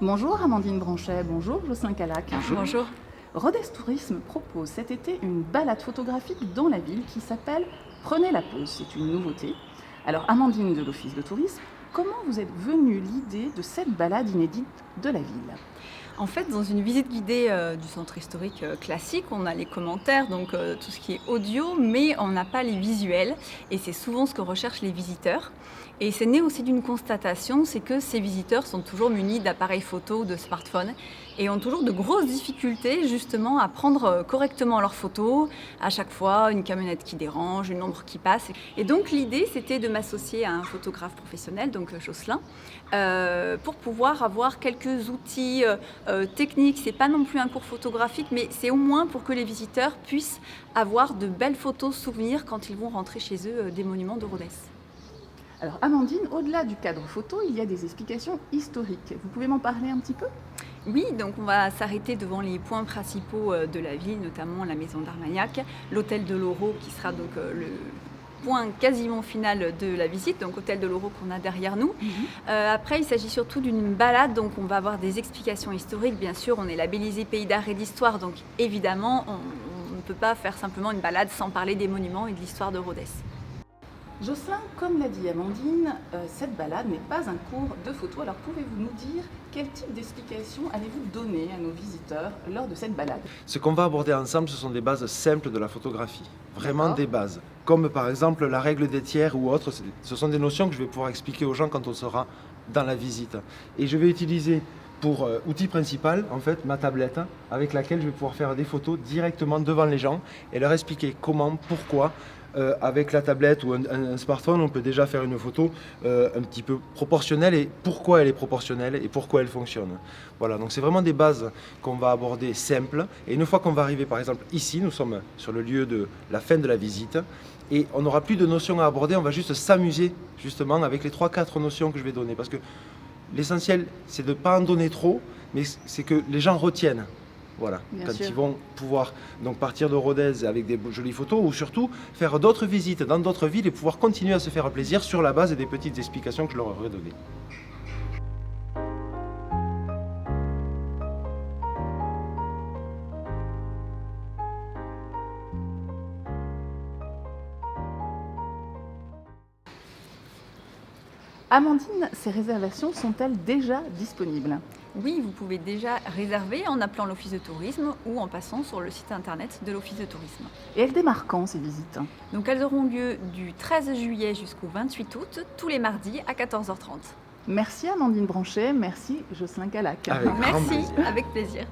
Bonjour Amandine Branchet, bonjour Jocelyn Calac. Bonjour. Rodez Tourisme propose cet été une balade photographique dans la ville qui s'appelle Prenez la pause, c'est une nouveauté. Alors Amandine de l'Office de tourisme, comment vous êtes venue l'idée de cette balade inédite de la ville ? En fait, dans une visite guidée du centre historique classique, on a les commentaires, donc tout ce qui est audio, mais on n'a pas les visuels. Et c'est souvent ce que recherchent les visiteurs. Et c'est né aussi d'une constatation, c'est que ces visiteurs sont toujours munis d'appareils photo ou de smartphones et ont toujours de grosses difficultés justement à prendre correctement leurs photos. À chaque fois, une camionnette qui dérange, une ombre qui passe. Et donc l'idée, c'était de m'associer à un photographe professionnel, donc Jocelyn, pour pouvoir avoir quelques outils techniques. C'est pas non plus un cours photographique, mais c'est au moins pour que les visiteurs puissent avoir de belles photos souvenirs quand ils vont rentrer chez eux des monuments de Rodez. Alors Amandine, au-delà du cadre photo, il y a des explications historiques. Vous pouvez m'en parler un petit peu ? Oui, donc on va s'arrêter devant les points principaux de la ville, notamment la maison d'Armagnac, l'hôtel de l'Oro qui sera donc le point quasiment final de la visite, donc hôtel de l'Oro qu'on a derrière nous. Après, il s'agit surtout d'une balade, donc on va avoir des explications historiques. Bien sûr, on est labellisé Pays d'art et d'histoire, donc évidemment, on ne peut pas faire simplement une balade sans parler des monuments et de l'histoire de Rodez. Jocelyn, comme l'a dit Amandine, cette balade n'est pas un cours de photo. Alors pouvez-vous nous dire quel type d'explication allez-vous donner à nos visiteurs lors de cette balade ? Ce qu'on va aborder ensemble, ce sont des bases simples de la photographie. Vraiment D'accord. des bases. Comme par exemple la règle des tiers ou autres. Ce sont des notions que je vais pouvoir expliquer aux gens quand on sera dans la visite. Et je vais utiliser pour outil principal, en fait, ma tablette avec laquelle je vais pouvoir faire des photos directement devant les gens et leur expliquer comment, pourquoi. Avec la tablette ou un smartphone, on peut déjà faire une photo un petit peu proportionnelle et pourquoi elle est proportionnelle et pourquoi elle fonctionne. Voilà, donc c'est vraiment des bases qu'on va aborder simples. Et une fois qu'on va arriver, par exemple, ici, nous sommes sur le lieu de la fin de la visite et on n'aura plus de notions à aborder, on va juste s'amuser justement avec les 3-4 notions que je vais donner. Parce que l'essentiel, c'est de ne pas en donner trop, mais c'est que les gens retiennent. Voilà, Bien quand sûr. ils vont pouvoir donc partir de Rodez avec des jolies photos ou surtout faire d'autres visites dans d'autres villes et pouvoir continuer à se faire plaisir sur la base des petites explications que je leur aurai données. Amandine, ces réservations sont-elles déjà disponibles ? Oui, vous pouvez déjà réserver en appelant l'Office de tourisme ou en passant sur le site internet de l'Office de tourisme. Et elles démarrent quand ces visites ? Donc elles auront lieu du 13 juillet jusqu'au 28 août, tous les mardis à 14h30. Merci Amandine Branchet, merci Jocelyn Calac. Avec grand Merci, plaisir. avec plaisir.